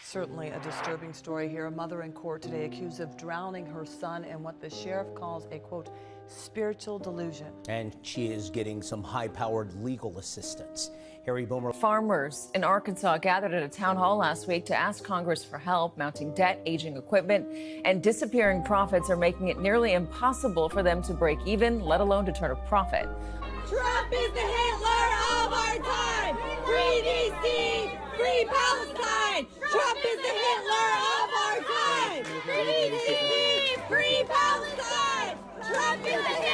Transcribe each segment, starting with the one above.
Certainly a disturbing story here. A mother in court today accused of drowning her son in what the sheriff calls a, quote, spiritual delusion. And she is getting some high-powered legal assistance. Harry Boomer. Farmers in Arkansas gathered at a town hall last week to ask Congress for help. Mounting debt, aging equipment, and disappearing profits are making it nearly impossible for them to break even, let alone to turn a profit. Trump is the Hitler of our time! Free DC! Free Palestine! Trump is the Hitler of our time! Free DC! Free Palestine! Trump is the Hitler!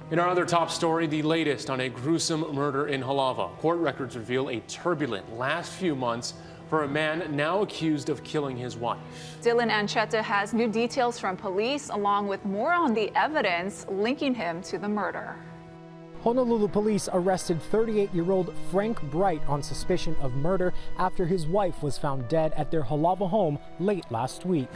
In our other top story, the latest on a gruesome murder in Halawa. Court records reveal a turbulent last few months for a man now accused of killing his wife. Dylan Ancheta has new details from police, along with more on the evidence linking him to the murder. Honolulu police arrested 38-year-old Frank Bright on suspicion of murder after his wife was found dead at their Halawa home late last week.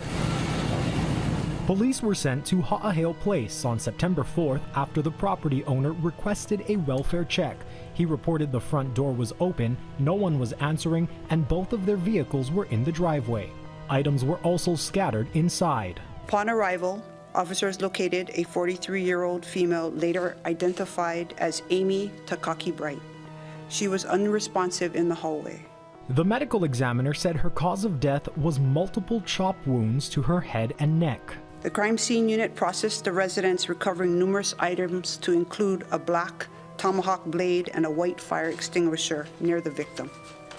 Police were sent to Ha'aheo Place on September 4th after the property owner requested a welfare check. He reported the front door was open, no one was answering, and both of their vehicles were in the driveway. Items were also scattered inside. Upon arrival, officers located a 43-year-old female later identified as Amy Takaki Bright. She was unresponsive in the hallway. The medical examiner said her cause of death was multiple chop wounds to her head and neck. The crime scene unit processed the residence, recovering numerous items to include a black tomahawk blade and a white fire extinguisher near the victim.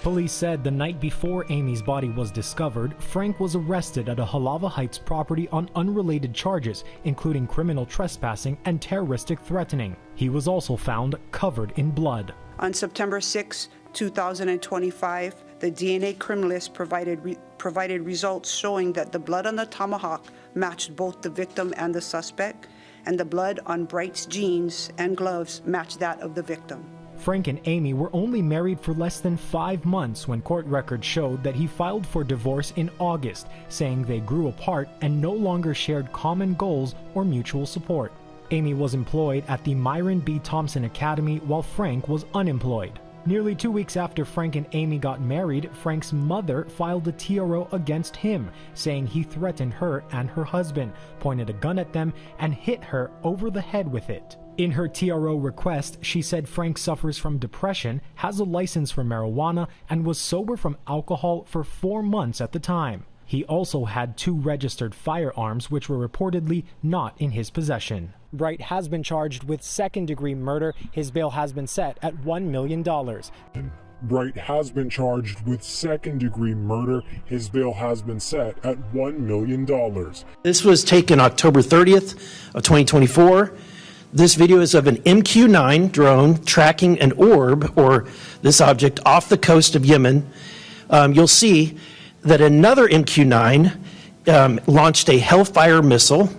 Police said the night before Amy's body was discovered, Frank was arrested at a Halawa Heights property on unrelated charges, including criminal trespassing and terroristic threatening. He was also found covered in blood. On September 6, 2025, the DNA criminalist provided results showing that the blood on the tomahawk matched both the victim and the suspect, and the blood on Bright's jeans and gloves matched that of the victim. Frank and Amy were only married for less than 5 months when court records showed that he filed for divorce in August, saying they grew apart and no longer shared common goals or mutual support. Amy was employed at the Myron B. Thompson Academy while Frank was unemployed. Nearly 2 weeks after Frank and Amy got married, Frank's mother filed a TRO against him, saying he threatened her and her husband, pointed a gun at them, and hit her over the head with it. In her TRO request, she said Frank suffers from depression, has a license for marijuana, and was sober from alcohol for 4 months at the time. He also had 2 registered firearms which were reportedly not in his possession. Bright has been charged with second-degree murder. His bail has been set at $1 million. Bright has been charged with second-degree murder. His bail has been set at $1 million. This was taken October 30th of 2024. This video is of an MQ-9 drone tracking an orb, or this object, off the coast of Yemen. You'll see that another MQ-9 launched a Hellfire missile.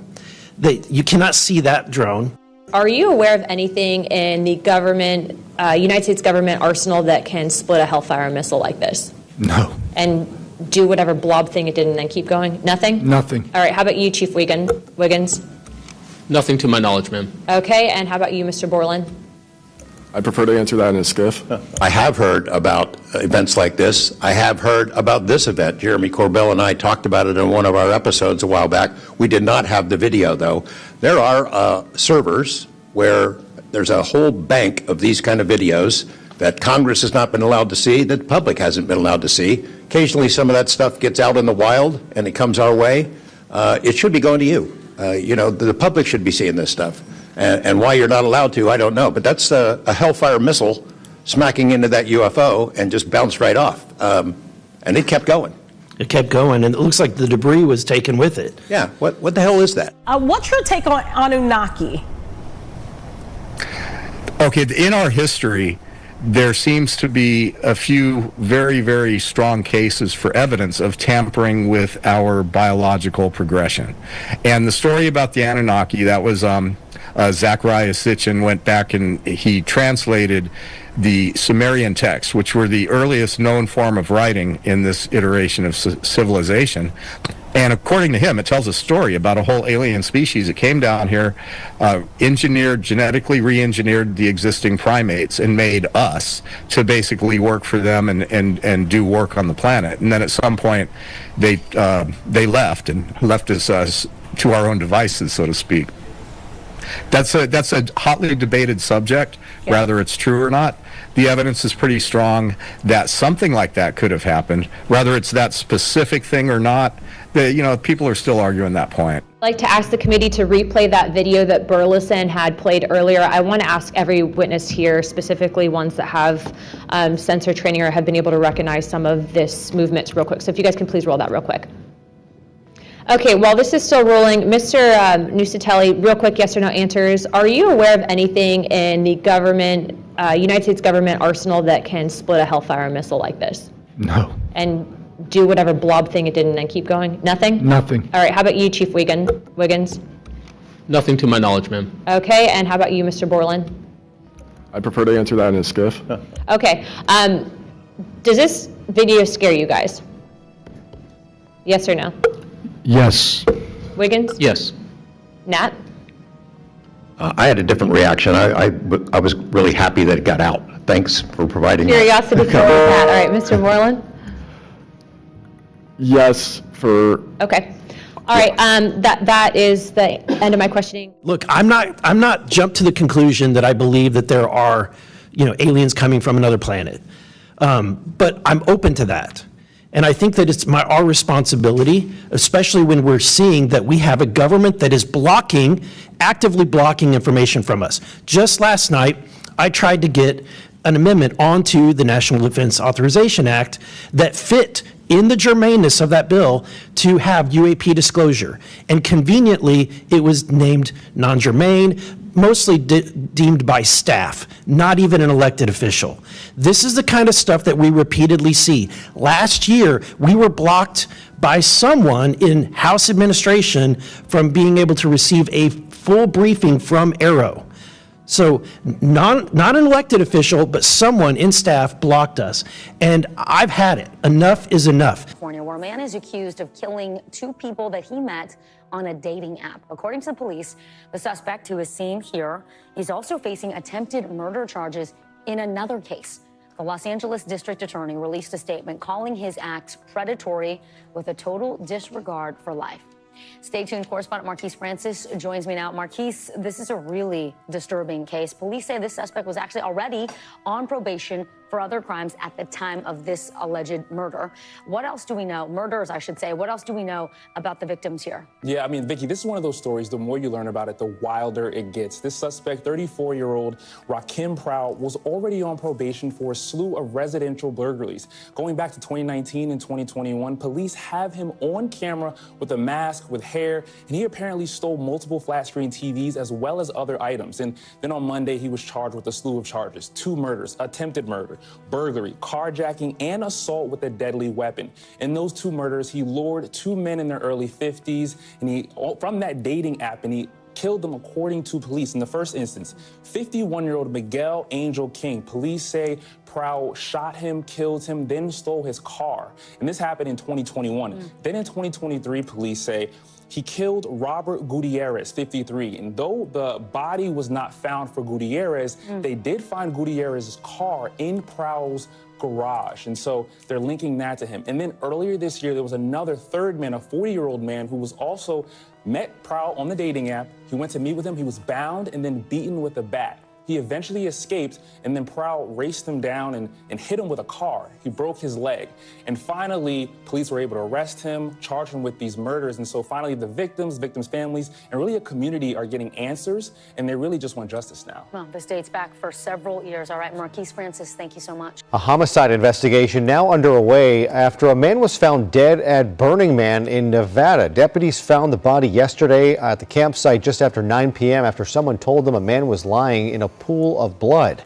You cannot see that drone. Are you aware of anything in the government, United States government arsenal that can split a Hellfire missile like this? No. and do whatever blob thing it did and then keep going? Nothing? Nothing. All right, how about you, Chief Wiggins? Nothing to my knowledge, ma'am. Okay, and how about you, Mr. Borland? I prefer to answer that in a skiff. I have heard about events like this. I have heard about this event. Jeremy Corbell and I talked about it in one of our episodes a while back. We did not have the video, though. There are servers where there's a whole bank of these kind of videos that Congress has not been allowed to see, that the public hasn't been allowed to see. Occasionally, some of that stuff gets out in the wild, and it comes our way. It should be going to you. The public should be seeing this stuff. And why you're not allowed to, I don't know. But that's a Hellfire missile smacking into that UFO and just bounced right off. And it kept going. It kept going, and it looks like the debris was taken with it. Yeah, what the hell is that? What's your take on Anunnaki? Okay, in our history, there seems to be a few very, very strong cases for evidence of tampering with our biological progression. And the story about the Anunnaki, that was Zachariah Sitchin went back and he translated the Sumerian texts, which were the earliest known form of writing in this iteration of civilization. And according to him, it tells a story about a whole alien species that came down here, genetically re-engineered the existing primates and made us to basically work for them and do work on the planet. And then at some point, they left us to our own devices, so to speak. That's a hotly debated subject, whether it's true or not. The evidence is pretty strong that something like that could have happened. Whether it's that specific thing or not, people are still arguing that point. I'd like to ask the committee to replay that video that Burleson had played earlier. I want to ask every witness here, specifically ones that have sensor training or have been able to recognize some of this movements real quick. So if you guys can please roll that real quick. Okay, while this is still rolling, Mr. Nusatelli, real quick yes or no answers. Are you aware of anything in the government, United States government arsenal that can split a Hellfire missile like this? No. And do whatever blob thing it did and then keep going? Nothing? Nothing. All right, how about you, Chief Wiggins? Nothing to my knowledge, ma'am. Okay, and how about you, Mr. Borland? I prefer to answer that in a skiff. Okay, does this video scare you guys? Yes or no? Yes. Wiggins? Yes. Nat? I had a different reaction. I was really happy that it got out. Thanks for providing that. Curiosity for Nat. All right, Mr. Borland? Yes, for... Okay. All right, that is the end of my questioning. Look, I'm not jumped to the conclusion that I believe that there are, aliens coming from another planet. But I'm open to that. And I think that it's our responsibility, especially when we're seeing that we have a government that is actively blocking information from us. Just last night, I tried to get an amendment onto the National Defense Authorization Act that fit in the germaneness of that bill to have UAP disclosure. And conveniently, it was named non-germane, mostly deemed by staff, not even an elected official. This is the kind of stuff that we repeatedly see. Last year, we were blocked by someone in House administration from being able to receive a full briefing from Arrow. So not an elected official, but someone in staff blocked us. And I've had it. Enough is enough. California, where a man is accused of killing two people that he met on a dating app. According to the police, the suspect, who is seen here, is also facing attempted murder charges in another case. The Los Angeles District Attorney released a statement calling his acts predatory with a total disregard for life. Stay tuned. Correspondent Marquise Francis joins me now. Marquise, this is a really disturbing case. Police say this suspect was actually already on probation for other crimes at the time of this alleged murder. What else do we know? Murders, I should say. What else do we know about the victims here? Yeah, I mean, Vicki, this is one of those stories, the more you learn about it, the wilder it gets. This suspect, 34-year-old Rakim Proud, was already on probation for a slew of residential burglaries. Going back to 2019 and 2021, police have him on camera with a mask, with hair, and he apparently stole multiple flat-screen TVs as well as other items. And then on Monday, he was charged with a slew of charges: 2 murders, attempted murder, burglary, carjacking, and assault with a deadly weapon. In those 2 murders, he lured 2 men in their early 50s, and from that dating app, and he killed them, according to police. In the first instance, 51-year-old Miguel Angel King. Police say Prowl shot him, killed him, then stole his car. And this happened in 2021. Then in 2023, police say he killed Robert Gutierrez, 53. And though the body was not found for Gutierrez, they did find Gutierrez's car in Prowl's garage. And so they're linking that to him. And then earlier this year, there was another third man, a 40-year-old man who was also met Prowl on the dating app. He went to meet with him. He was bound and then beaten with a bat. He eventually escaped, and then Prowl raced him down and hit him with a car. He broke his leg. And finally, police were able to arrest him, charge him with these murders. And so finally, the victims' families, and really a community are getting answers, and they really just want justice now. Well, this dates back for several years. All right, Marquise Francis, thank you so much. A homicide investigation now underway after a man was found dead at Burning Man in Nevada. Deputies found the body yesterday at the campsite just after 9 p.m. after someone told them a man was lying in a pool of blood.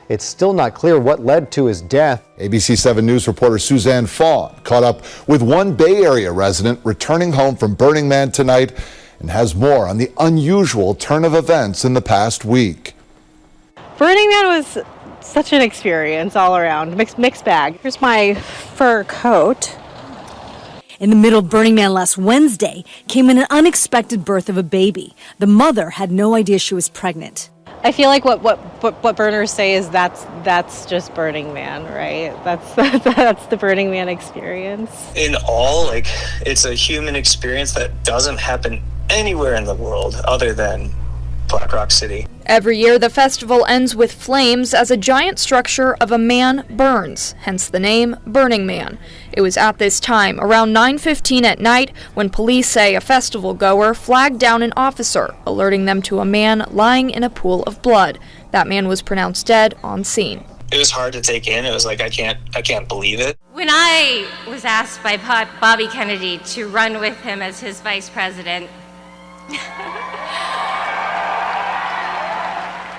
It's still not clear what led to his death. ABC 7 News reporter Suzanne Fawn caught up with one Bay Area resident returning home from Burning Man tonight and has more on the unusual turn of events in the past week. Burning Man was such an experience all around, mixed bag. Here's my fur coat. In the middle of Burning Man last Wednesday came an unexpected birth of a baby. The mother had no idea she was pregnant. I feel like what burners say is that's just Burning Man, right? That's the Burning Man experience. In all, like, it's a human experience that doesn't happen anywhere in the world other than Black Rock City. Every year, the festival ends with flames as a giant structure of a man burns, hence the name Burning Man. It was at this time, around 9:15 at night, when police say a festival goer flagged down an officer, alerting them to a man lying in a pool of blood. That man was pronounced dead on scene. It was hard to take in. It was like, I can't believe it. When I was asked by Bobby Kennedy to run with him as his vice president,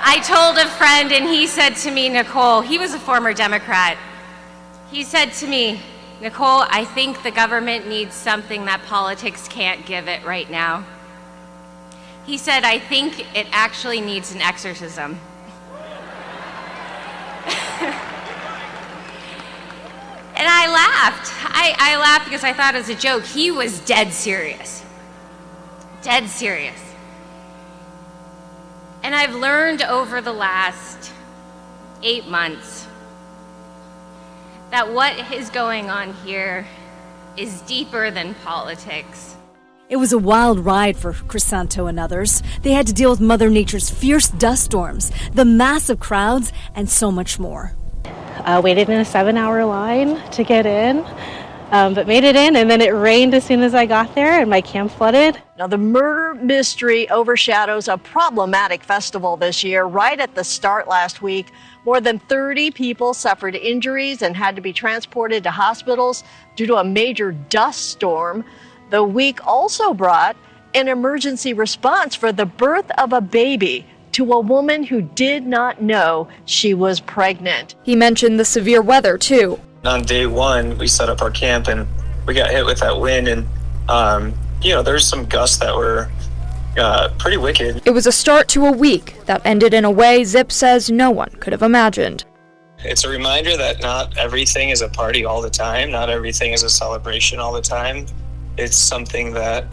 I told a friend, and he said to me, Nicole, he was a former Democrat. He said to me, Nicole, I think the government needs something that politics can't give it right now. He said, I think it actually needs an exorcism. And I laughed. I laughed because I thought it was a joke. He was dead serious. Dead serious. And I've learned over the last 8 months that what is going on here is deeper than politics. It was a wild ride for Crisanto and others. They had to deal with Mother Nature's fierce dust storms, the massive crowds, and so much more. Waited in a 7-hour line to get in, but made it in, and then it rained as soon as I got there, and my camp flooded. Now, the murder mystery overshadows a problematic festival this year. Right at the start last week, more than 30 people suffered injuries and had to be transported to hospitals due to a major dust storm. The week also brought an emergency response for the birth of a baby to a woman who did not know she was pregnant. He mentioned the severe weather, too. On day one, we set up our camp and we got hit with that wind, and there's some gusts that were pretty wicked. It was a start to a week that ended in a way Zip says no one could have imagined. It's a reminder that not everything is a party all the time. Not everything is a celebration all the time. It's something that,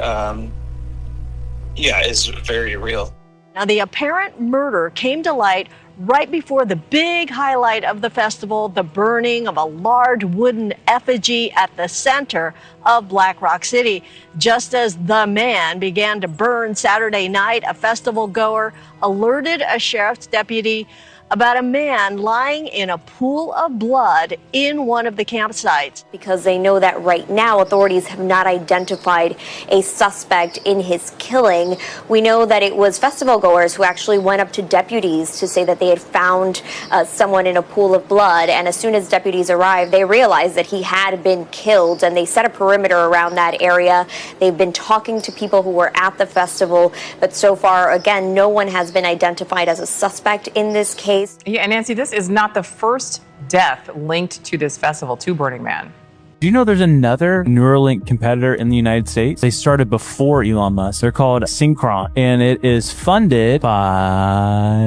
is very real. Now, the apparent murder came to light right before the big highlight of the festival, the burning of a large wooden effigy at the center of Black Rock City. Just as the man began to burn Saturday night, a festival goer alerted a sheriff's deputy about a man lying in a pool of blood in one of the campsites. Because they know that right now authorities have not identified a suspect in his killing. We know that it was festival goers who actually went up to deputies to say that they had found someone in a pool of blood. And as soon as deputies arrived, they realized that he had been killed, and they set a perimeter around that area. They've been talking to people who were at the festival, but so far, again, no one has been identified as a suspect in this case. Yeah, and Nancy, this is not the first death linked to this festival, to Burning Man. Do you know there's another Neuralink competitor in the United States? They started before Elon Musk. They're called Synchron, and it is funded by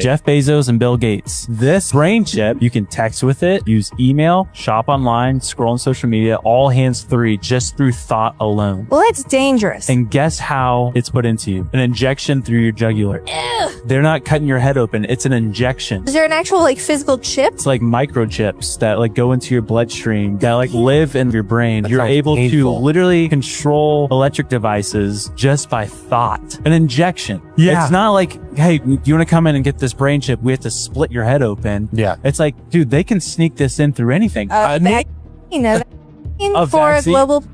Jeff Bezos and Bill Gates. This brain chip, you can text with it, use email, shop online, scroll on social media, all hands-free, just through thought alone. Well, it's dangerous. And guess how it's put into you? An injection through your jugular. Ew. They're not cutting your head open. It's an injection. Is there an actual like physical chip? It's like microchips that like go into your bloodstream that like live in your brain. You're able to literally control electric devices just by thought. An injection. Yeah. It's not like, hey, you want to come in and get this brain chip? We have to split your head open. Yeah. It's like, dude, they can sneak this in through anything. Vaccine for a global pandemic.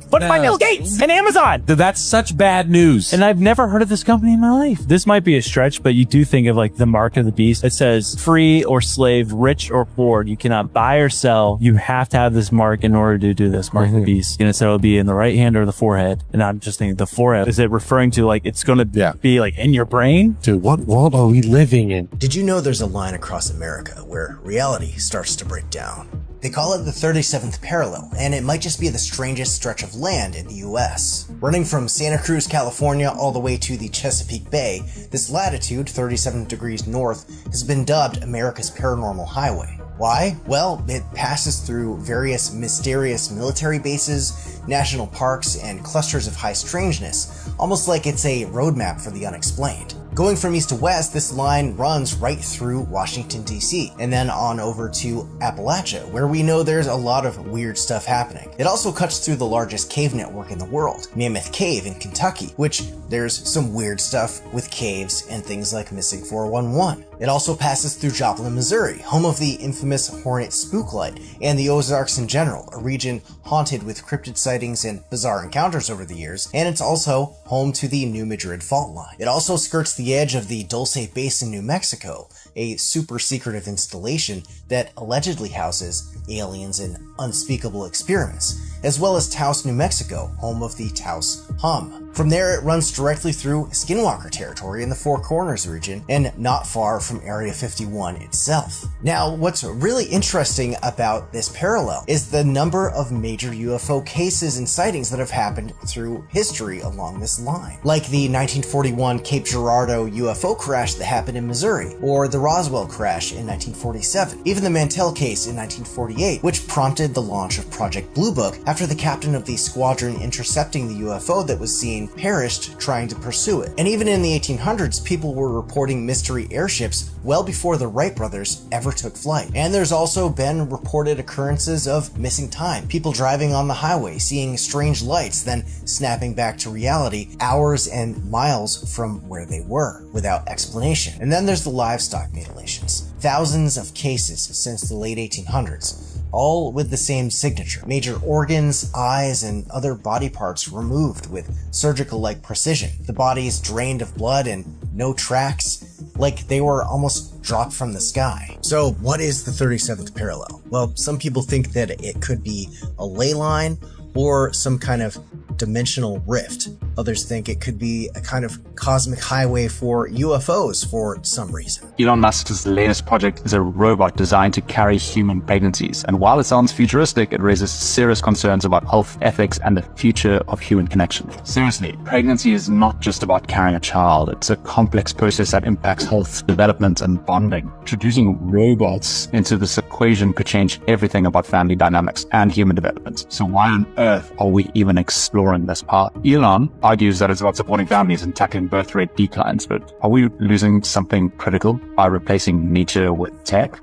What by Bill Gates and Amazon? That's such bad news. And I've never heard of this company in my life. This might be a stretch, but you do think of like the mark of the beast. It says free or slave, rich or poor. You cannot buy or sell. You have to have this mark in order to do this mark of the beast. And so it'll be in the right hand or the forehead. And I'm just thinking the forehead. Is it referring to like it's going to be like in your brain? Dude, what world are we living in? Did you know there's a line across America where reality starts to break down? They call it the 37th parallel, and it might just be the strangest stretch of land in the US. Running from Santa Cruz, California, all the way to the Chesapeake Bay, this latitude, 37 degrees north, has been dubbed America's Paranormal Highway. Why? Well, it passes through various mysterious military bases, national parks, and clusters of high strangeness, almost like it's a roadmap for the unexplained. Going from east to west, this line runs right through Washington, D.C., and then on over to Appalachia, where we know there's a lot of weird stuff happening. It also cuts through the largest cave network in the world, Mammoth Cave in Kentucky, which there's some weird stuff with caves and things like Missing 411. It also passes through Joplin, Missouri, home of the infamous Hornet Spooklight, and the Ozarks in general, a region haunted with cryptid sightings and bizarre encounters over the years, and it's also home to the New Madrid Fault Line. It also skirts the edge of the Dulce Basin, New Mexico, a super secretive installation that allegedly houses aliens and unspeakable experiments, as well as Taos, New Mexico, home of the Taos Hum. From there, it runs directly through Skinwalker territory in the Four Corners region and not far from Area 51 itself. Now, what's really interesting about this parallel is the number of major UFO cases and sightings that have happened through history along this line, like the 1941 Cape Girardeau UFO crash that happened in Missouri, or the Roswell crash in 1947, even the Mantell case in 1948, which prompted the launch of Project Blue Book after the captain of the squadron intercepting the UFO that was seen perished trying to pursue it. And even in the 1800s, people were reporting mystery airships well before the Wright brothers ever took flight. And there's also been reported occurrences of missing time, people driving on the highway, seeing strange lights, then snapping back to reality hours and miles from where they were, without explanation. And then there's the livestock mutilations. Thousands of cases since the late 1800s. All with the same signature. Major organs, eyes, and other body parts removed with surgical-like precision. The bodies drained of blood and no tracks, like they were almost dropped from the sky. So what is the 37th parallel? Well, some people think that it could be a ley line or some kind of dimensional rift. Others think it could be a kind of cosmic highway for UFOs for some reason. Elon Musk's latest project is a robot designed to carry human pregnancies. And while it sounds futuristic, it raises serious concerns about health, ethics, and the future of human connection. Seriously, pregnancy is not just about carrying a child. It's a complex process that impacts health, development, and bonding. Introducing robots into this equation could change everything about family dynamics and human development. So why on earth are we even exploring this path? Elon argues that it's about supporting families and tackling birth rate declines, but are we losing something critical by replacing nature with tech?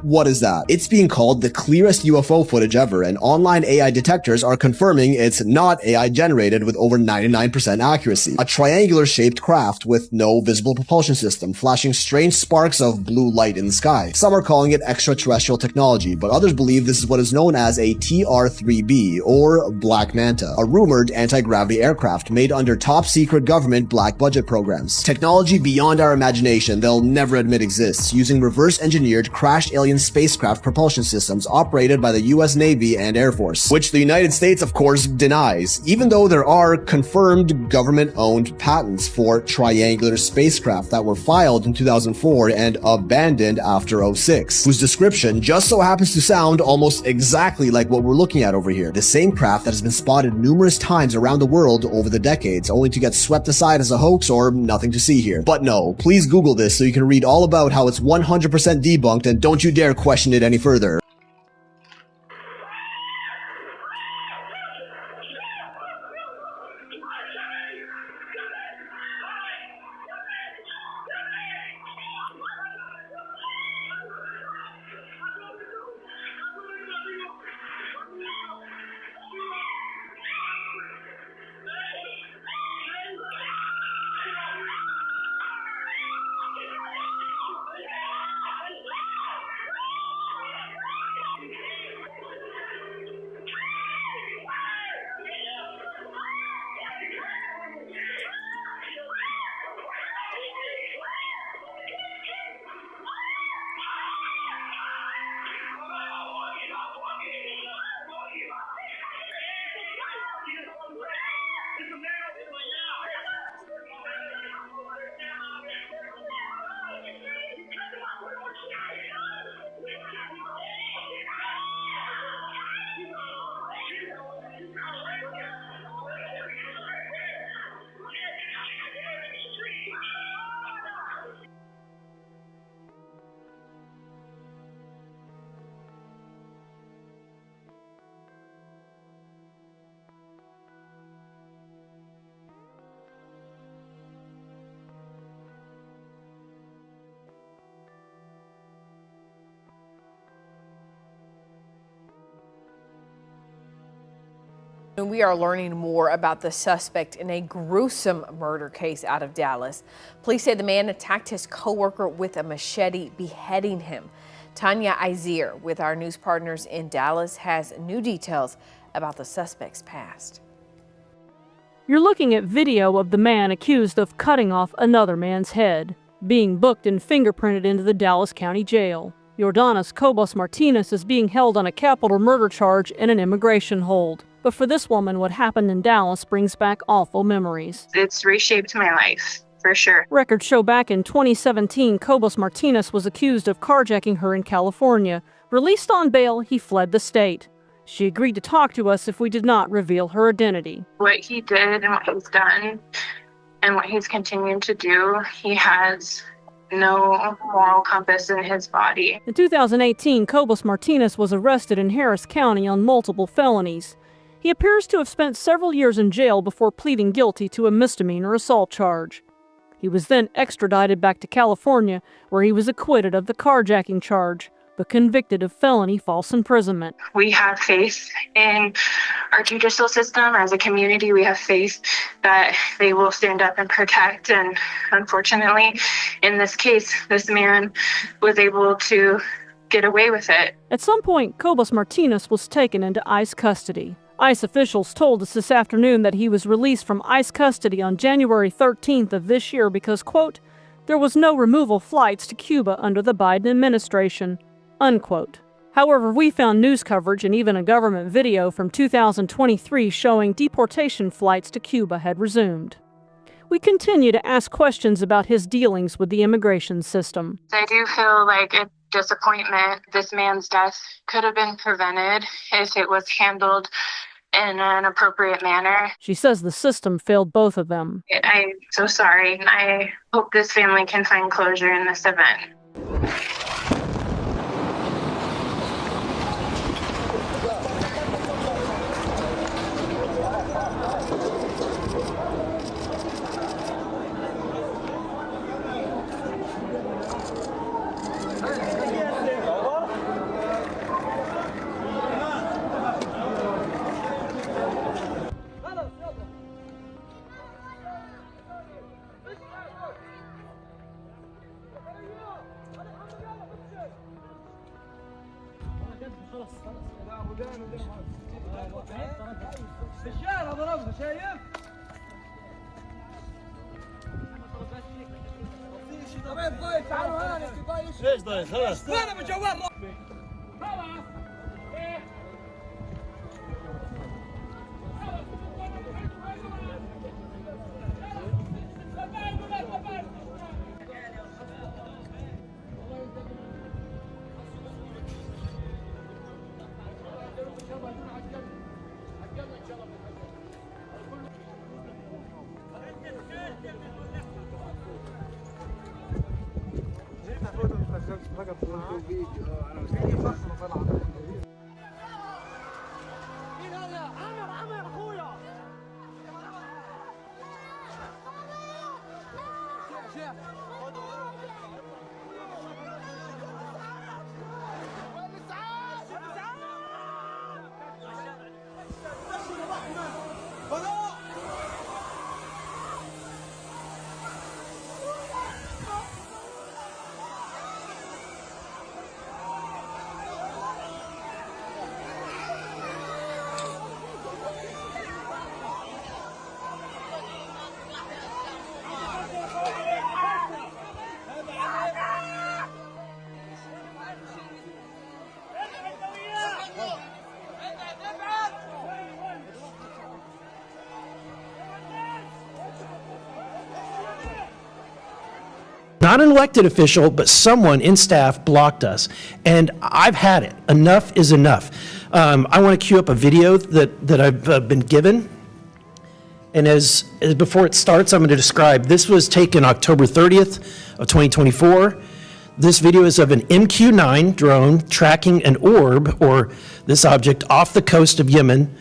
What is that? It's being called the clearest UFO footage ever, and online AI detectors are confirming it's not AI generated with over 99% accuracy. A triangular-shaped craft with no visible propulsion system, flashing strange sparks of blue light in the sky. Some are calling it extraterrestrial technology, but others believe this is what is known as a TR-3B, or Black Manta, a rumored anti-gravity aircraft made under top-secret government black budget programs. Technology beyond our imagination they'll never admit exists, using reverse-engineered crashed alien American spacecraft propulsion systems operated by the U.S. Navy and Air Force, which the United States, of course, denies, even though there are confirmed government-owned patents for triangular spacecraft that were filed in 2004 and abandoned after 2006, whose description just so happens to sound almost exactly like what we're looking at over here. The same craft that has been spotted numerous times around the world over the decades, only to get swept aside as a hoax or nothing to see here. But no, please Google this so you can read all about how it's 100% debunked, and don't you dare question it any further. We are learning more about the suspect in a gruesome murder case out of Dallas. Police say the man attacked his coworker with a machete, beheading him. Tanya Izier with our news partners in Dallas has new details about the suspect's past. You're looking at video of the man accused of cutting off another man's head, being booked and fingerprinted into the Dallas County Jail. Jordanis Cobos Martinez is being held on a capital murder charge in an immigration hold. But for this woman, what happened in Dallas brings back awful memories. It's reshaped my life, for sure. Records show back in 2017, Cobos Martinez was accused of carjacking her in California. Released on bail, he fled the state. She agreed to talk to us if we did not reveal her identity. What he did and what he's done and what he's continuing to do, he has no moral compass in his body. In 2018, Cobos Martinez was arrested in Harris County on multiple felonies. He appears to have spent several years in jail before pleading guilty to a misdemeanor assault charge. He was then extradited back to California, where he was acquitted of the carjacking charge, but convicted of felony false imprisonment. We have faith in our judicial system. As a community, we have faith that they will stand up and protect. And unfortunately, in this case, this man was able to get away with it. At some point, Cobos Martinez was taken into ICE custody. ICE officials told us this afternoon that he was released from ICE custody on January 13th of this year because, quote, there was no removal flights to Cuba under the Biden administration, unquote. However, we found news coverage and even a government video from 2023 showing deportation flights to Cuba had resumed. We continue to ask questions about his dealings with the immigration system. I do feel like a disappointment. This man's death could have been prevented if it was handled in an appropriate manner. She says the system failed both of them. I'm so sorry. I hope this family can find closure in this event. Not an elected official, but someone in staff blocked us. And I've had it. Enough is enough. I want to cue up a video that I've been given. And as before it starts, I'm going to describe. This was taken October 30th of 2024. This video is of an MQ-9 drone tracking an orb, or this object, off the coast of Yemen.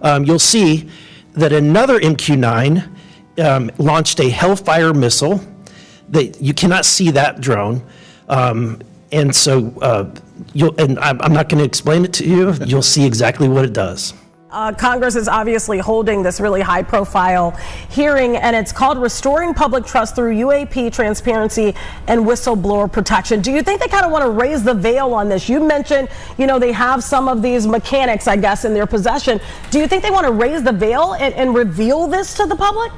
You'll see that another MQ-9 launched a Hellfire missile. You cannot see that drone, and so I'm not going to explain it to you. You'll see exactly what it does. Congress is obviously holding this really high-profile hearing, and it's called Restoring Public Trust Through UAP Transparency and Whistleblower Protection. Do you think they kind of want to raise the veil on this? You mentioned, they have some of these mechanics, I guess, in their possession. Do you think they want to raise the veil and reveal this to the public?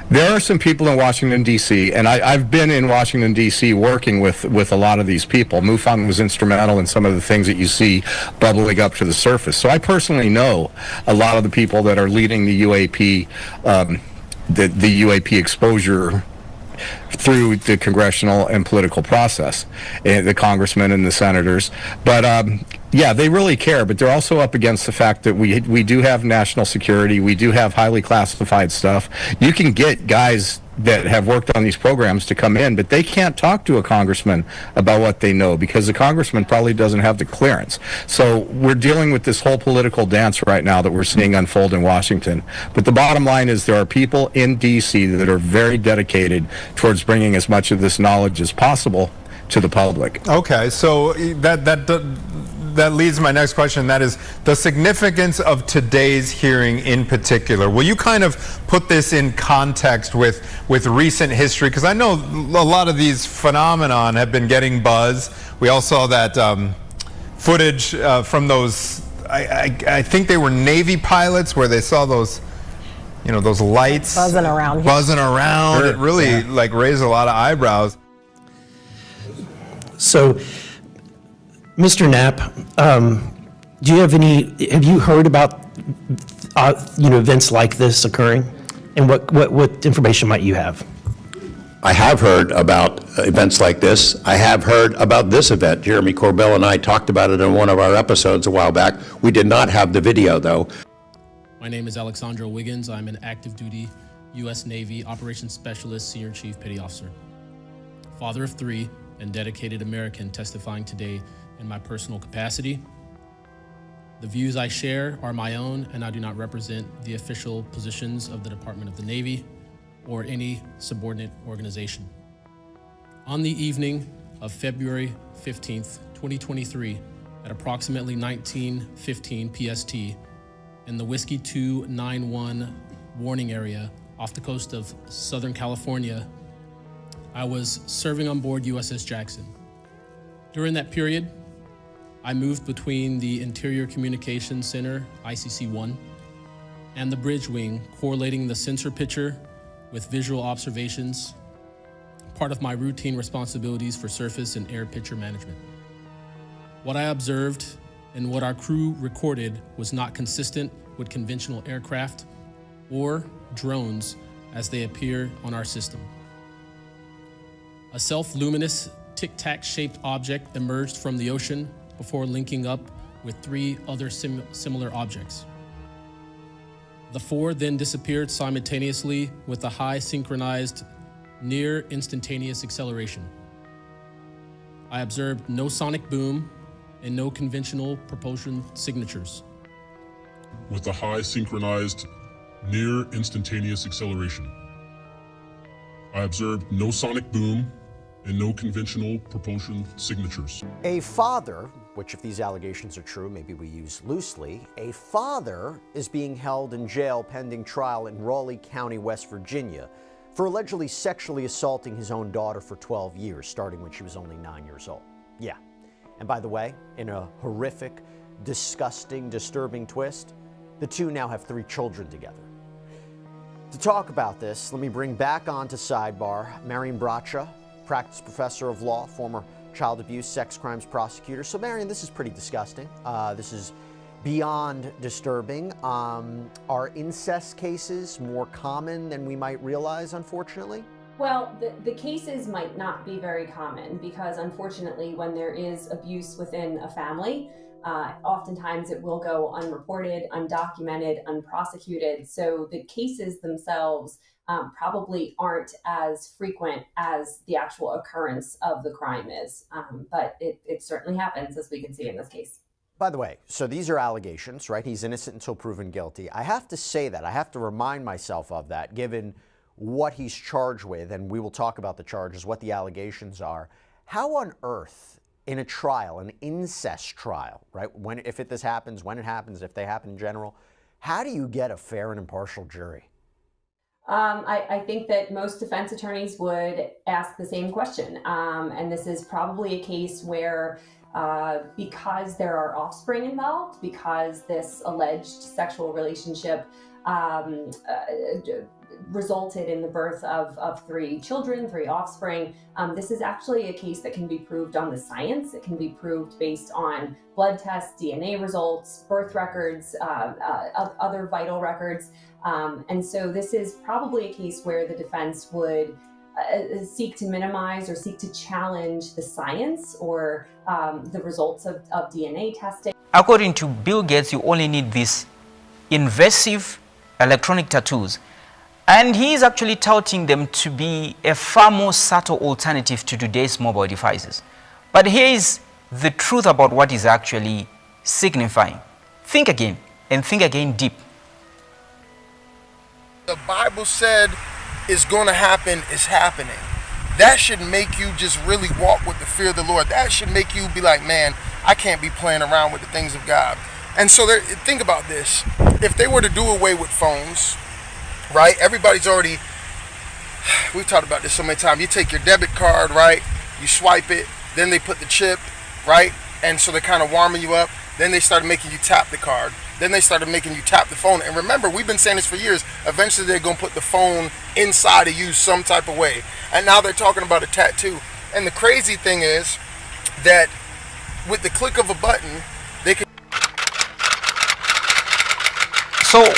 There are some people in Washington, D.C., and I've been in Washington, D.C. working with a lot of these people. MUFON was instrumental in some of the things that you see bubbling up to the surface. So I personally know a lot of the people that are leading the UAP, the UAP exposure through the congressional and political process, the congressmen and the senators. But yeah, they really care, but they're also up against the fact that we do have national security, we do have highly classified stuff. You can get guys that have worked on these programs to come in, but they can't talk to a congressman about what they know because the congressman probably doesn't have the clearance. So we're dealing with this whole political dance right now that we're seeing unfold in Washington. But the bottom line is there are people in D.C. that are very dedicated towards bringing as much of this knowledge as possible to the public. Okay, so that leads to my next question. That is the significance of today's hearing in particular. Will you kind of put this in context with recent history? Because I know a lot of these phenomenon have been getting buzz. We all saw that footage from those, I think they were Navy pilots where they saw those, those lights buzzing around. Sure. It really raised a lot of eyebrows. So, Mr. Knapp, have you heard about, events like this occurring? And what information might you have? I have heard about events like this. I have heard about this event. Jeremy Corbell and I talked about it in one of our episodes a while back. We did not have the video, though. My name is Alexandro Wiggins. I'm an active duty U.S. Navy Operations Specialist, Senior Chief Petty Officer. Father of 3 and dedicated American testifying today in my personal capacity. The views I share are my own, and I do not represent the official positions of the Department of the Navy or any subordinate organization. On the evening of February 15th, 2023, at approximately 19:15 PST, in the Whiskey 291 warning area off the coast of Southern California, I was serving on board USS Jackson. During that period, I moved between the Interior Communications Center, ICC-1, and the bridge wing, correlating the sensor picture with visual observations, part of my routine responsibilities for surface and air picture management. What I observed and what our crew recorded was not consistent with conventional aircraft or drones as they appear on our system. A self-luminous tic-tac shaped object emerged from the ocean before linking up with 3 other similar objects. The 4 then disappeared simultaneously with a high synchronized near instantaneous acceleration. I observed no sonic boom and no conventional propulsion signatures. With a high synchronized, near instantaneous acceleration. I observed no sonic boom and no conventional propulsion signatures. A father, which if these allegations are true, maybe we use loosely, a father is being held in jail pending trial in Raleigh County, West Virginia, for allegedly sexually assaulting his own daughter for 12 years, starting when she was only 9 years old. Yeah. And by the way, in a horrific, disgusting, disturbing twist, the two now have 3 children together. To talk about this, let me bring back onto Sidebar Marion Bracha, practice professor of law, former child abuse, sex crimes prosecutor. So Marion, this is pretty disgusting. This is beyond disturbing. Are incest cases more common than we might realize, unfortunately? Well, the cases might not be very common because unfortunately when there is abuse within a family, oftentimes it will go unreported, undocumented, unprosecuted. So the cases themselves probably aren't as frequent as the actual occurrence of the crime is. But it certainly happens, as we can see in this case. By the way, so these are allegations, right? He's innocent until proven guilty. I have to say that. I have to remind myself of that, given what he's charged with, and we will talk about the charges, what the allegations are. How on earth, in a trial, an incest trial, right? If this happens, when it happens, if they happen in general, how do you get a fair and impartial jury? I think that most defense attorneys would ask the same question. And this is probably a case where because there are offspring involved, because this alleged sexual relationship resulted in the birth of 3 children, 3 offspring. This is actually a case that can be proved on the science. It can be proved based on blood tests, DNA results, birth records, other vital records. And so this is probably a case where the defense would seek to minimize or seek to challenge the science or the results of DNA testing. According to Bill Gates, you only need these invasive electronic tattoos. And he is actually touting them to be a far more subtle alternative to today's mobile devices. But here is the truth about what is actually signifying. Think again, and think again deep. The Bible said is going to happen is happening. That should make you just really walk with the fear of the Lord. That should make you be like, man, I can't be playing around with the things of God. And so think about this. If they were to do away with phones, right? Everybody's already, we've talked about this so many times. You take your debit card, right? You swipe it, then they put the chip, right? And so they're kind of warming you up. Then they started making you tap the card. Then they started making you tap the phone. And remember, we've been saying this for years. Eventually, they're going to put the phone inside of you some type of way. And now they're talking about a tattoo. And the crazy thing is that with the click of a button, they can... So,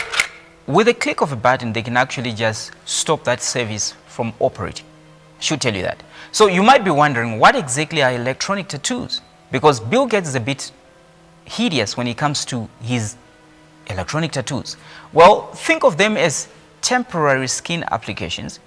with a click of a button, they can actually just stop that service from operating. Should tell you that. So you might be wondering, what exactly are electronic tattoos? Because Bill Gates is a bit hideous when it comes to his electronic tattoos. Well, think of them as temporary skin applications.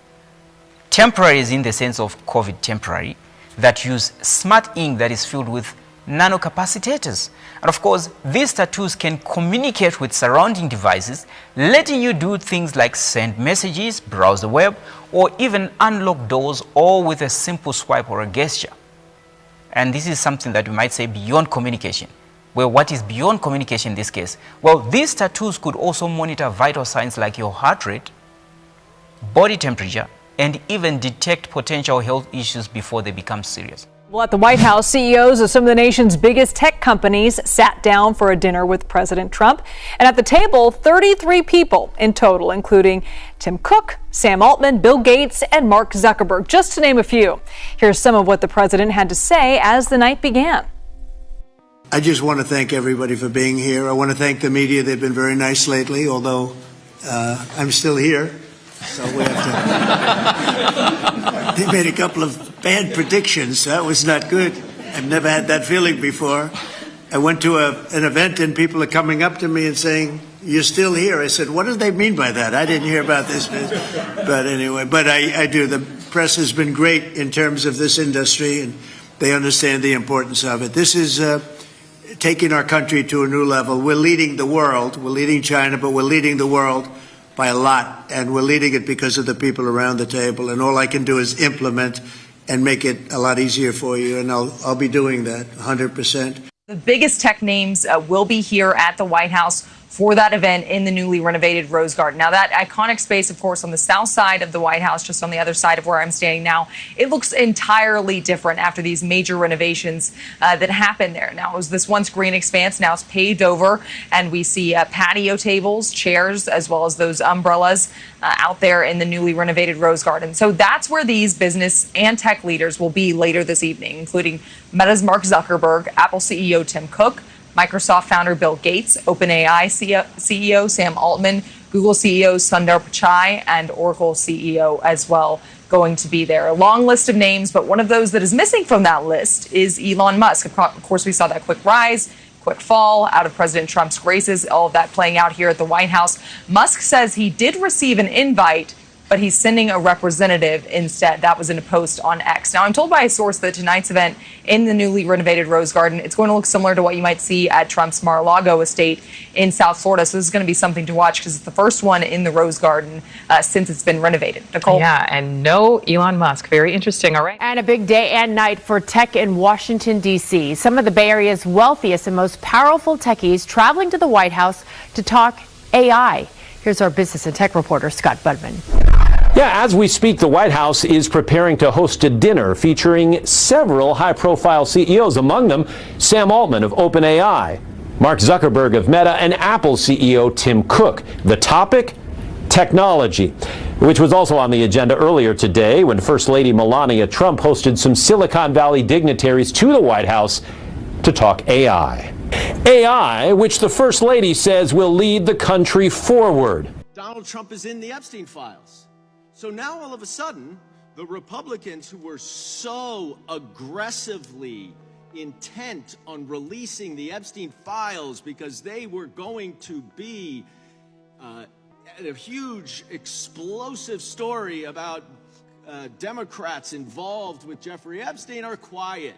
Temporary is in the sense of COVID temporary, that use smart ink that is filled with nanocapacitators. And of course, these tattoos can communicate with surrounding devices, letting you do things like send messages, browse the web, or even unlock doors, all with a simple swipe or a gesture. And this is something that we might say beyond communication. Well, what is beyond communication in this case? Well, these tattoos could also monitor vital signs like your heart rate, body temperature, and even detect potential health issues before they become serious. Well, at the White House, CEOs of some of the nation's biggest tech companies sat down for a dinner with President Trump. And at the table, 33 people in total, including Tim Cook, Sam Altman, Bill Gates, and Mark Zuckerberg, just to name a few. Here's some of what the president had to say as the night began. I just want to thank everybody for being here. I want to thank the media. They've been very nice lately, although I'm still here. So we have to. They made a couple of bad predictions. That was not good. I've never had that feeling before. I went to an event and people are coming up to me and saying, "You're still here." I said, "What do they mean by that? I didn't hear about this." But anyway, I do. The press has been great in terms of this industry, and They understand the importance of it. This is taking our country to a new level. We're leading the world. We're leading China, but we're leading the world by a lot. And we're leading it because of the people around the table. And all I can do is implement and make it a lot easier for you. And I'll be doing that 100%. The biggest tech names will be here at the White House for that event in the newly renovated Rose Garden. Now, that iconic space, of course, on the south side of the White House, just on the other side of where I'm standing now, it looks entirely different after these major renovations that happened there. Now, it was this once green expanse. Now it's paved over, and we see patio tables, chairs, as well as those umbrellas out there in the newly renovated Rose Garden. So that's where these business and tech leaders will be later this evening, including Meta's Mark Zuckerberg, Apple CEO Tim Cook, Microsoft founder Bill Gates, OpenAI CEO Sam Altman, Google CEO Sundar Pichai, and Oracle CEO as well going to be there. A long list of names, but one of those that is missing from that list is Elon Musk. Of course, we saw that quick rise, quick fall out of President Trump's graces, all of that playing out here at the White House. Musk says he did receive an invite, but he's sending a representative instead. That was in a post on X. Now, I'm told by a source that tonight's event in the newly renovated Rose Garden, it's going to look similar to what you might see at Trump's Mar-a-Lago estate in South Florida. So this is going to be something to watch because it's the first one in the Rose Garden since it's been renovated. Nicole? Yeah, and no Elon Musk. Very interesting. All right. And a big day and night for tech in Washington, D.C. Some of the Bay Area's wealthiest and most powerful techies traveling to the White House to talk AI. Here's our business and tech reporter, Scott Budman. Yeah, as we speak, the White House is preparing to host a dinner featuring several high-profile CEOs, among them Sam Altman of OpenAI, Mark Zuckerberg of Meta, and Apple CEO Tim Cook. The topic? Technology, which was also on the agenda earlier today when First Lady Melania Trump hosted some Silicon Valley dignitaries to the White House to talk AI. AI, which the First Lady says will lead the country forward. Donald Trump is in the Epstein files. So now all of a sudden, the Republicans who were so aggressively intent on releasing the Epstein files because they were going to be a huge, explosive story about Democrats involved with Jeffrey Epstein are quiet.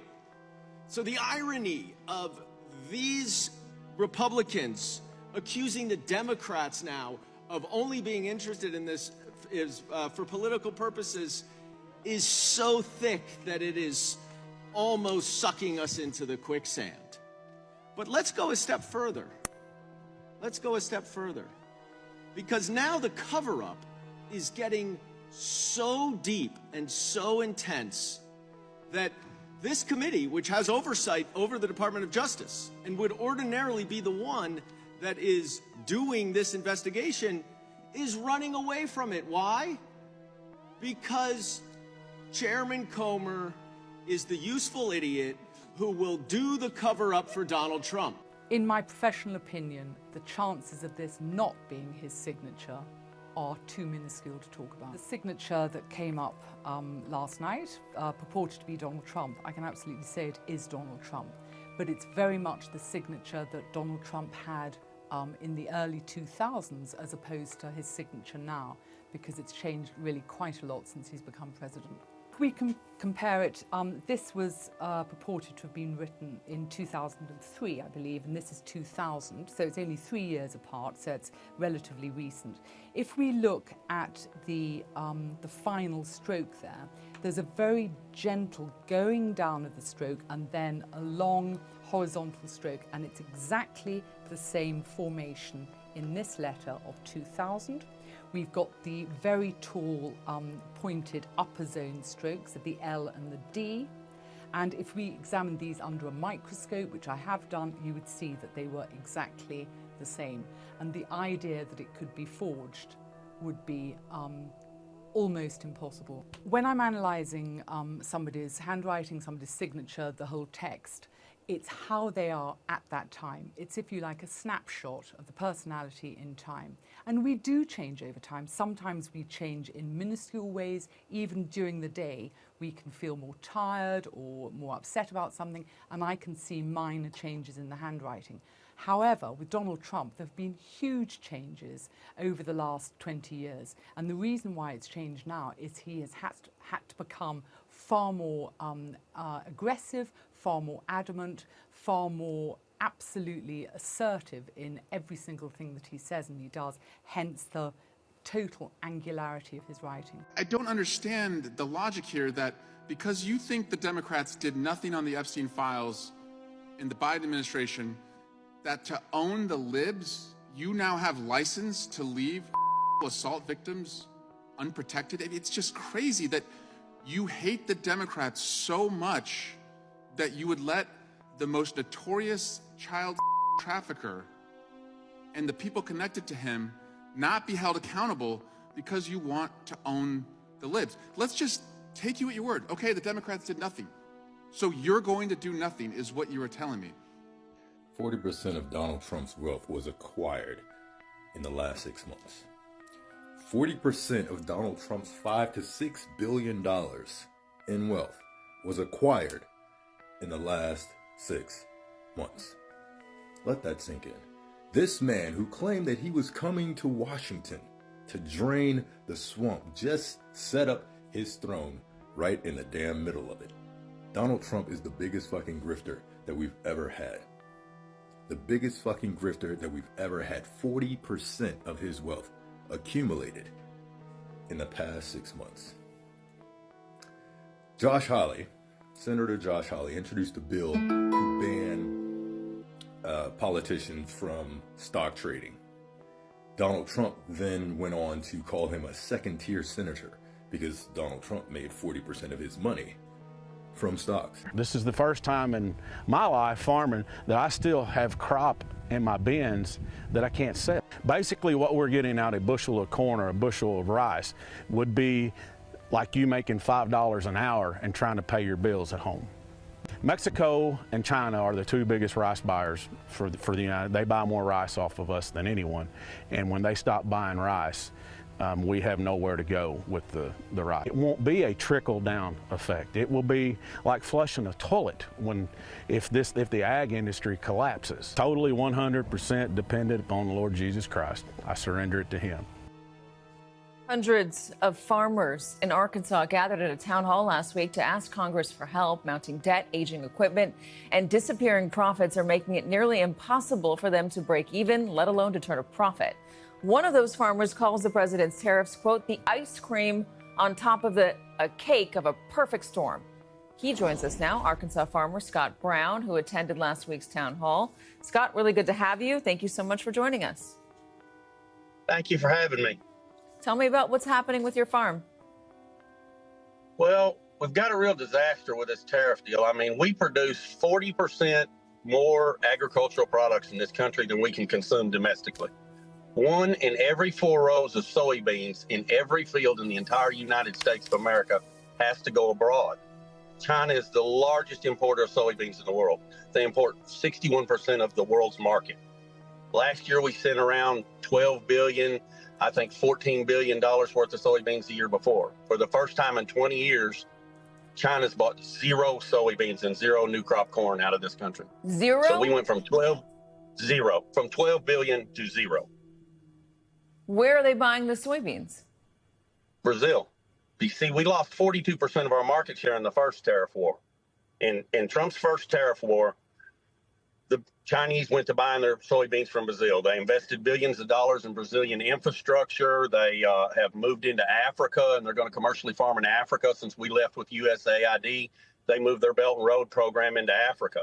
So the irony of these Republicans accusing the Democrats now of only being interested in this is for political purposes is so thick that it is almost sucking us into the quicksand. But let's go a step further. Let's go a step further. Because now the cover-up is getting so deep and so intense that this committee, which has oversight over the Department of Justice and would ordinarily be the one that is doing this investigation, is running away from it. Why? Because Chairman Comer is the useful idiot who will do the cover-up for Donald Trump. In my professional opinion, the chances of this not being his signature are too minuscule to talk about. The signature that came up last night purported to be Donald Trump. I can absolutely say it is Donald Trump, but it's very much the signature that Donald Trump had in the early 2000s as opposed to his signature now, because it's changed really quite a lot since he's become president. If we can compare it, this was purported to have been written in 2003, I believe, and this is 2000, so it's only 3 years apart, so it's relatively recent. If we look at the final stroke there, there's a very gentle going down of the stroke and then a long horizontal stroke, and it's exactly the same formation in this letter of 2000. We've got the very tall pointed upper zone strokes of the L and the D. And if we examine these under a microscope, which I have done, you would see that they were exactly the same. And the idea that it could be forged would be almost impossible. When I'm analysing somebody's handwriting, somebody's signature, the whole text, it's how they are at that time. It's, if you like, a snapshot of the personality in time. And we do change over time. Sometimes we change in minuscule ways. Even during the day, we can feel more tired or more upset about something, and I can see minor changes in the handwriting. However, with Donald Trump, there have been huge changes over the last 20 years. And the reason why it's changed now is he has had to become far more aggressive, far more adamant, far more absolutely assertive in every single thing that he says and he does, hence the total angularity of his writing. I don't understand the logic here that because you think the Democrats did nothing on the Epstein files in the Biden administration, that to own the libs, you now have license to leave assault victims unprotected. It's just crazy that you hate the Democrats so much that you would let the most notorious child trafficker and the people connected to him not be held accountable because you want to own the libs. Let's just take you at your word. Okay, the Democrats did nothing. So you're going to do nothing is what you were telling me. 40% of Donald Trump's wealth was acquired in the last 6 months. 40% of Donald Trump's $5 to $6 billion in wealth was acquired in the last 6 months. Let that sink in. This man who claimed that he was coming to Washington to drain the swamp just set up his throne right in the damn middle of it. Donald Trump is the biggest fucking grifter that we've ever had. The biggest fucking grifter that we've ever had. 40% of his wealth accumulated in the past 6 months. Josh Hawley, Senator Josh Hawley, introduced a bill to ban politicians from stock trading. Donald Trump then went on to call him a second-tier senator because Donald Trump made 40% of his money from stocks. This is the first time in my life farming that I still have crop in my bins that I can't sell. Basically what we're getting out, a bushel of corn or a bushel of rice, would be like you making $5 an hour and trying to pay your bills at home. Mexico and China are the two biggest rice buyers for the United. They buy more rice off of us than anyone, and when they stop buying rice, we have nowhere to go with the rice. It won't be a trickle-down effect. It will be like flushing a toilet if the ag industry collapses. Totally 100% dependent upon the Lord Jesus Christ. I surrender it to Him. Hundreds of farmers in Arkansas gathered at a town hall last week to ask Congress for help. Mounting debt, aging equipment, and disappearing profits are making it nearly impossible for them to break even, let alone to turn a profit. One of those farmers calls the president's tariffs, quote, the ice cream on top of a cake of a perfect storm. He joins us now, Arkansas farmer Scott Brown, who attended last week's town hall. Scott, really good to have you. Thank you so much for joining us. Thank you for having me. Tell me about what's happening with your farm. Well, we've got a real disaster with this tariff deal. I mean, we produce 40% more agricultural products in this country than we can consume domestically. 1 in every 4 rows of soybeans in every field in the entire United States of America has to go abroad. China is the largest importer of soybeans in the world. They import 61% of the world's market. Last year, we sent around 12 billion, I think $14 billion worth of soybeans the year before. For the first time in 20 years, China's bought 0 soybeans and 0 new crop corn out of this country. 0? So we went from 12 billion to 0. Where are they buying the soybeans? Brazil. You see, we lost 42% of our market share in the first tariff war. In Trump's first tariff war, the Chinese went to buying their soybeans from Brazil. They invested billions of dollars in Brazilian infrastructure. They have moved into Africa, and they're going to commercially farm in Africa. Since we left with USAID, they moved their Belt and Road program into Africa.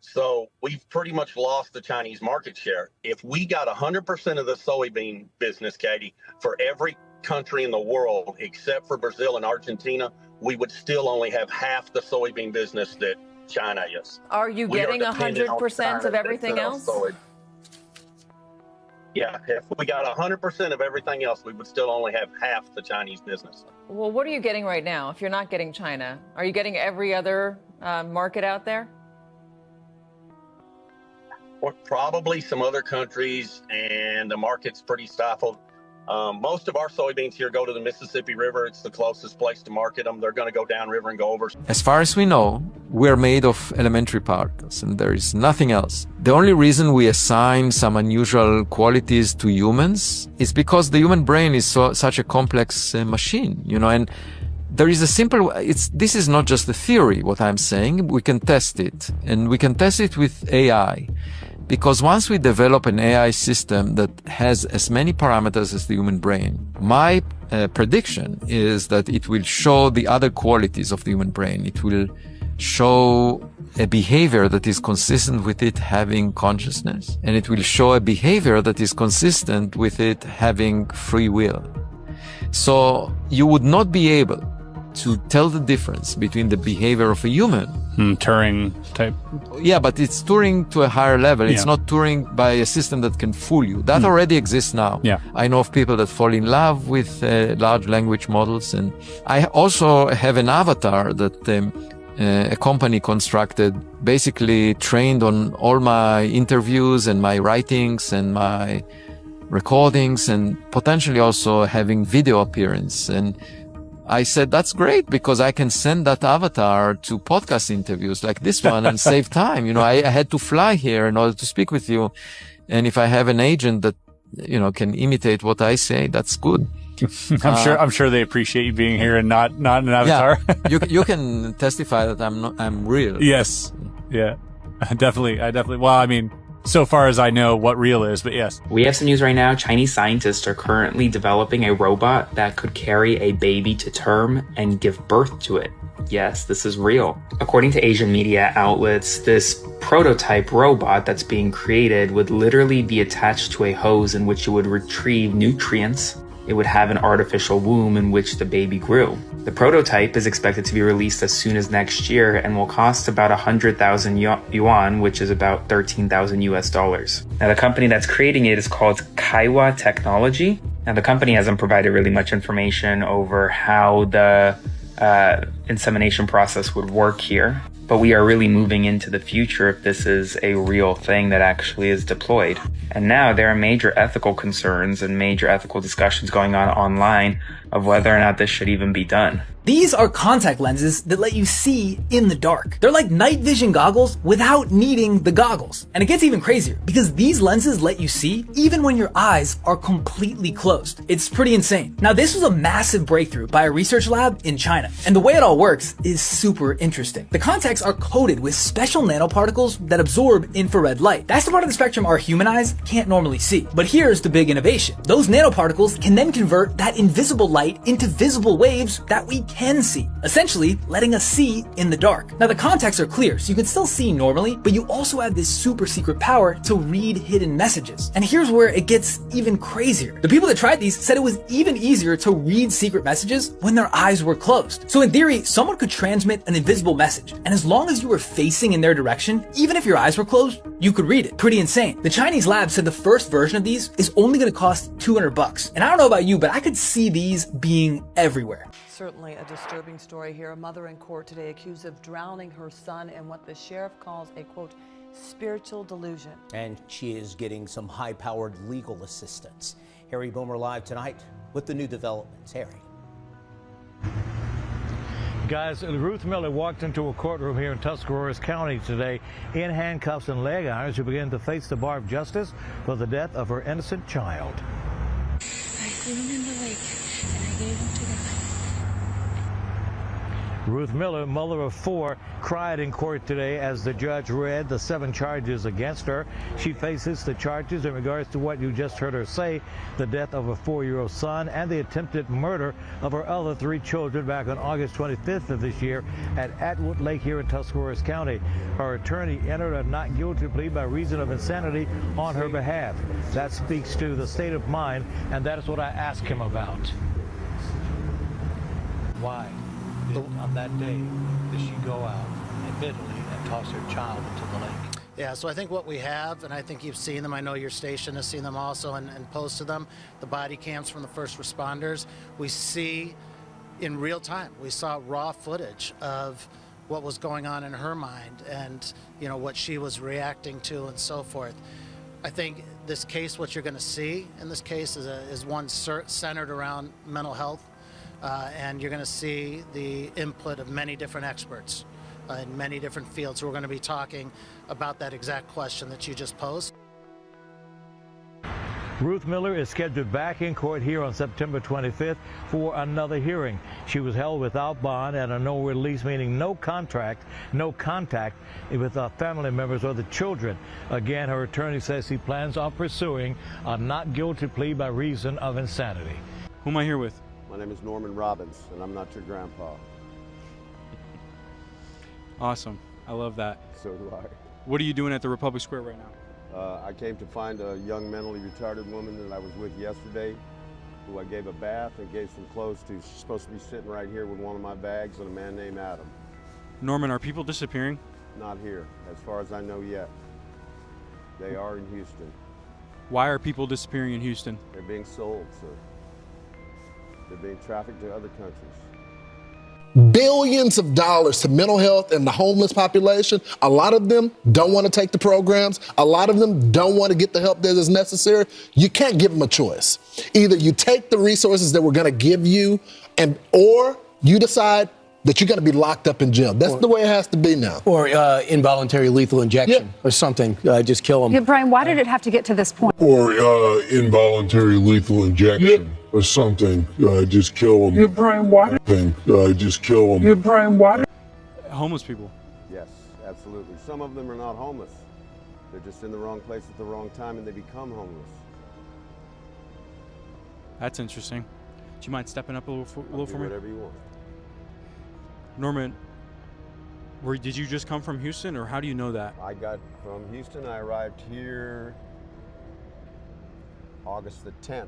So we've pretty much lost the Chinese market share. If we got 100% of the soybean business, Katie, for every country in the world except for Brazil and Argentina, we would still only have half the soybean business that China is. Are you getting 100% of everything else? Yeah, if we got 100% of everything else, we would still only have half the Chinese business. Well, what are you getting right now if you're not getting China? Are you getting every other market out there? Or probably some other countries, and the market's pretty stifled. Most of our soybeans here go to the Mississippi River. It's the closest place to market them. They're going to go downriver and go over. As far as we know, we're made of elementary particles, and there is nothing else. The only reason we assign some unusual qualities to humans is because the human brain is such a complex machine, and there is a simple, this is not just a theory, what I'm saying. We can test it, and we can test it with AI. Because once we develop an AI system that has as many parameters as the human brain, my prediction is that it will show the other qualities of the human brain. It will show a behavior that is consistent with it having consciousness, and it will show a behavior that is consistent with it having free will. So you would not be able to tell the difference between the behavior of a human. Turing type. Yeah, but it's Turing to a higher level. It's not Turing by a system that can fool you. That already exists now. Yeah. I know of people that fall in love with large language models. And I also have an avatar that a company constructed, basically trained on all my interviews and my writings and my recordings, and potentially also having video appearance. And I said, that's great, because I can send that avatar to podcast interviews like this one and save time. You know, I had to fly here in order to speak with you. And if I have an agent that, you know, can imitate what I say, that's good. I'm sure they appreciate you being here and not an avatar. Yeah, you can testify that I'm real. Yes. Yeah. Definitely. Well, I mean, so far as I know what real is, but yes. We have some news right now. Chinese scientists are currently developing a robot that could carry a baby to term and give birth to it. Yes, this is real. According to Asian media outlets, this prototype robot that's being created would literally be attached to a hose in which it would retrieve nutrients. It would have an artificial womb in which the baby grew. The prototype is expected to be released as soon as next year and will cost about 100,000 yuan, which is about $13,000 US. Now, the company that's creating it is called Kaiwa Technology. Now, the company hasn't provided really much information over how the insemination process would work here, but we are really moving into the future if this is a real thing that actually is deployed. And now there are major ethical concerns and major ethical discussions going on online of whether or not this should even be done. These are contact lenses that let you see in the dark. They're like night vision goggles without needing the goggles. And it gets even crazier because these lenses let you see even when your eyes are completely closed. It's pretty insane. Now, this was a massive breakthrough by a research lab in China. And the way it all works is super interesting. The contacts are coated with special nanoparticles that absorb infrared light. That's the part of the spectrum our human eyes can't normally see. But here's the big innovation. Those nanoparticles can then convert that invisible light into visible waves that we can see, essentially letting us see in the dark. Now, the contacts are clear, so you can still see normally, but you also have this super secret power to read hidden messages. And here's where it gets even crazier. The people that tried these said it was even easier to read secret messages when their eyes were closed. So in theory, someone could transmit an invisible message, and as long as you were facing in their direction, even if your eyes were closed, you could read it. Pretty insane. The Chinese lab said the first version of these is only going to cost $200. And I don't know about you, but I could see these being everywhere. Certainly a disturbing story here. A mother in court today accused of drowning her son in what the sheriff calls a, quote, spiritual delusion. And she is getting some high-powered legal assistance. Harry Boomer live tonight with the new developments. Harry. Guys, Ruth Miller walked into a courtroom here in Tuscarawas County today in handcuffs and leg irons to begin to face the bar of justice for the death of her innocent child. I threw him in the lake and I gave him to the Ruth Miller, mother of 4, cried in court today as the judge read the 7 charges against her. She faces the charges in regards to what you just heard her say, the death of a 4-year-old son and the attempted murder of her other 3 children back on August 25th of this year at Atwood Lake here in Tuscarawas County. Her attorney entered a not guilty plea by reason of insanity on her behalf. That speaks to the state of mind, and that is what I asked him about. Why? On that day, did she go out, admittedly, and toss her child into the lake? Yeah, so I think what we have, and I think you've seen them, I know your station has seen them also and posted them, the body cams from the first responders. We see in real time, we saw raw footage of what was going on in her mind and, you know, what she was reacting to and so forth. I think this case, what you're going to see in this case is one centered around mental health. And you're going to see the input of many different experts in many different fields who are going to be talking about that exact question that you just posed. Ruth Miller is scheduled back in court here on September 25th for another hearing. She was held without bond and a no release, meaning no contact with family members or the children. Again, her attorney says he plans on pursuing a not guilty plea by reason of insanity. Who am I here with? My name is Norman Robbins, and I'm not your grandpa. Awesome. I love that. So do I. What are you doing at the Republic Square right now? I came to find a young mentally retarded woman that I was with yesterday, who I gave a bath and gave some clothes to. She's supposed to be sitting right here with one of my bags and a man named Adam. Norman, are people disappearing? Not here, as far as I know yet. They are in Houston. Why are people disappearing in Houston? They're being sold, sir. They're being trafficked to other countries. Billions of dollars to mental health and the homeless population. A lot of them don't want to take the programs. A lot of them don't want to get the help that is necessary. You can't give them a choice. Either you take the resources that we're going to give you, or you decide that you're going to be locked up in jail. That's the way it has to be now. Or involuntary lethal injection or something. Just kill them. Yeah, Brian, why did it have to get to this point? Or involuntary lethal injection or something. Just kill them. Yeah, Brian, why? Just kill them. Yeah, Brian, why? Homeless people. Yes, absolutely. Some of them are not homeless. They're just in the wrong place at the wrong time and they become homeless. That's interesting. Do you mind stepping up a little for me? Whatever you want. Norman, did you just come from Houston, or how do you know that? I got from Houston. I arrived here August the 10th.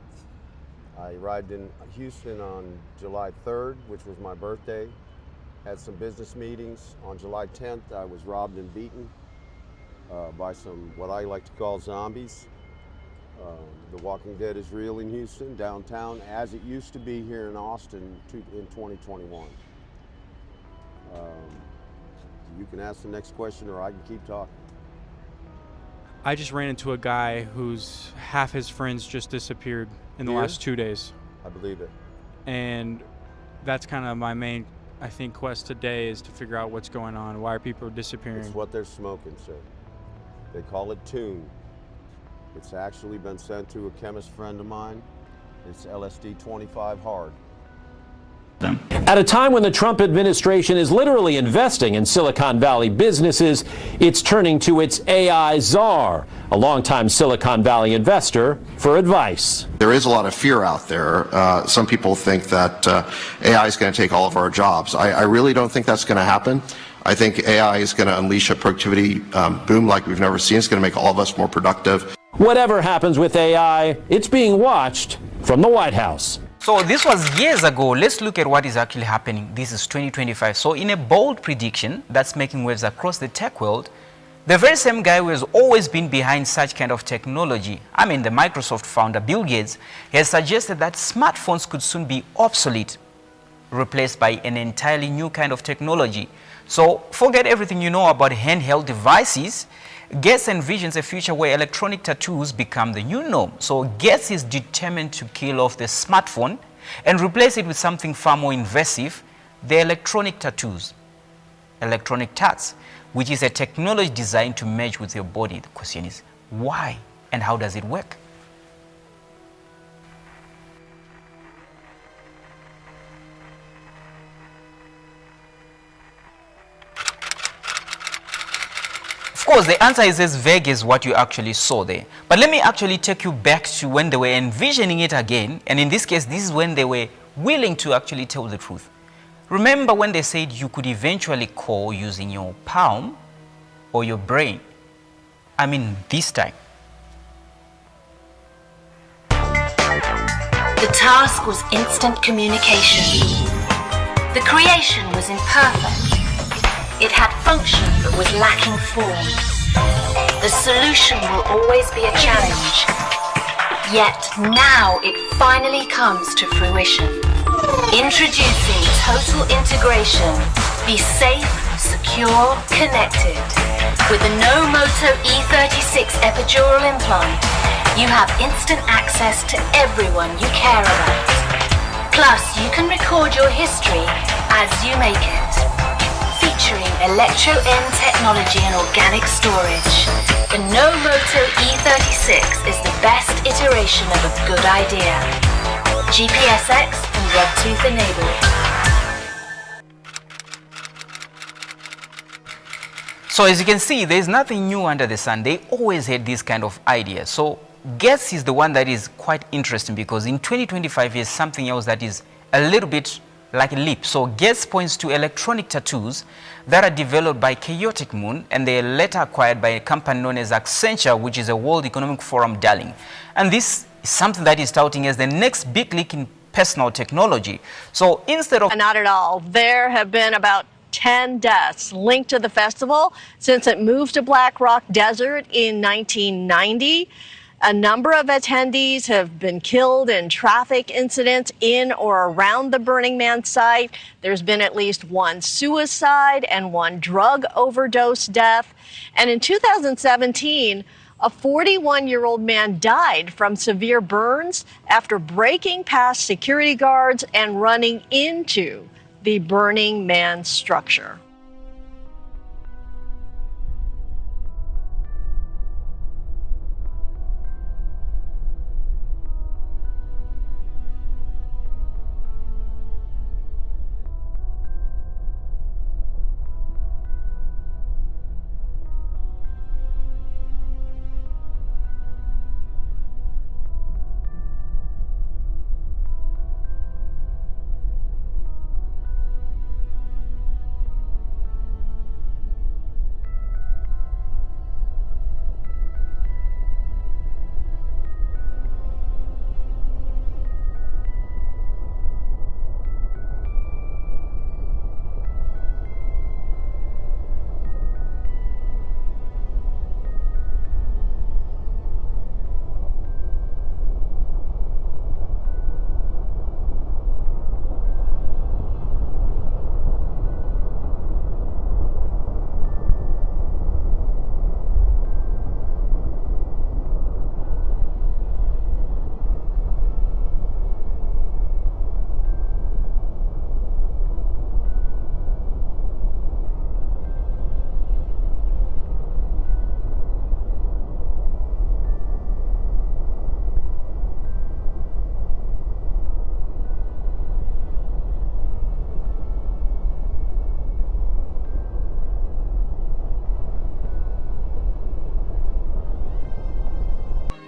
I arrived in Houston on July 3rd, which was my birthday. Had some business meetings. On July 10th, I was robbed and beaten by some, what I like to call zombies. The Walking Dead is real in Houston, downtown, as it used to be here in Austin in 2021. You can ask the next question or I can keep talking. I just ran into a guy whose half his friends just disappeared in the last 2 days. I believe it. And that's kind of my main, I think, quest today is to figure out what's going on. Why are people disappearing? It's what they're smoking, sir. They call it tune. It's actually been sent to a chemist friend of mine. It's LSD 25 hard. At a time when the Trump administration is literally investing in Silicon Valley businesses, it's turning to its AI czar, a longtime Silicon Valley investor, for advice. There is a lot of fear out there. Some people think that AI is going to take all of our jobs. I really don't think that's going to happen. I think AI is going to unleash a productivity boom like we've never seen. It's going to make all of us more productive. Whatever happens with AI, it's being watched from the White House. So this was years ago. Let's look at what is actually happening. This is 2025. So in a bold prediction that's making waves across the tech world, the very same guy who has always been behind such kind of technology, I mean the Microsoft founder Bill Gates, has suggested that smartphones could soon be obsolete, replaced by an entirely new kind of technology. So forget everything you know about handheld devices. Gates envisions a future where electronic tattoos become the new norm. So Gates is determined to kill off the smartphone and replace it with something far more invasive, the electronic tattoos, electronic tats, which is a technology designed to merge with your body. The question is, why and how does it work? Of course, the answer is as vague as what you actually saw there. But let me actually take you back to when they were envisioning it again. And in this case, this is when they were willing to actually tell the truth. Remember when they said you could eventually call using your palm or your brain? I mean, this time. The task was instant communication. The creation was imperfect. It had function but was lacking form. The solution will always be a challenge. Yet now it finally comes to fruition. Introducing total integration. Be safe, secure, connected. With the Nomoto E36 epidural implant, you have instant access to everyone you care about. Plus, you can record your history as you make it. featuring electro-N technology and organic storage. The No-Moto E36 is the best iteration of a good idea. GPSX and Bluetooth enabled. So as you can see, there's nothing new under the sun. They always had this kind of idea. So Gates is the one that is quite interesting because in 2025 there's something else that is a little bit like a leap. So Gates points to electronic tattoos that are developed by Chaotic Moon, and they are later acquired by a company known as Accenture, which is a World Economic Forum darling. And this is something that is touting as the next big leak in personal technology. So instead of... Not at all. There have been about 10 deaths linked to the festival since it moved to Black Rock Desert in 1990. A number of attendees have been killed in traffic incidents in or around the Burning Man site. There's been at least one suicide and one drug overdose death. And in 2017, a 41-year-old man died from severe burns after breaking past security guards and running into the Burning Man structure.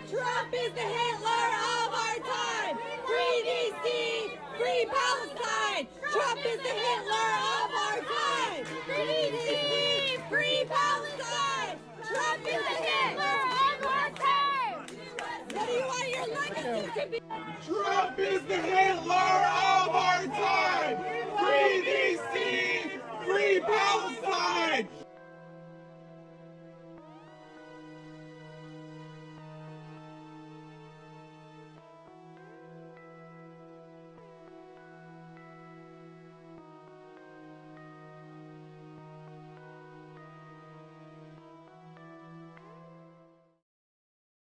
Trump is the Hitler of our time! Free DC! Free Palestine! Trump is the Hitler of our time! Free DC! Free Palestine! Trump is the Hitler of our time! What do you want your legacy to be? Trump is the Hitler of our time! Free DC! Free Palestine!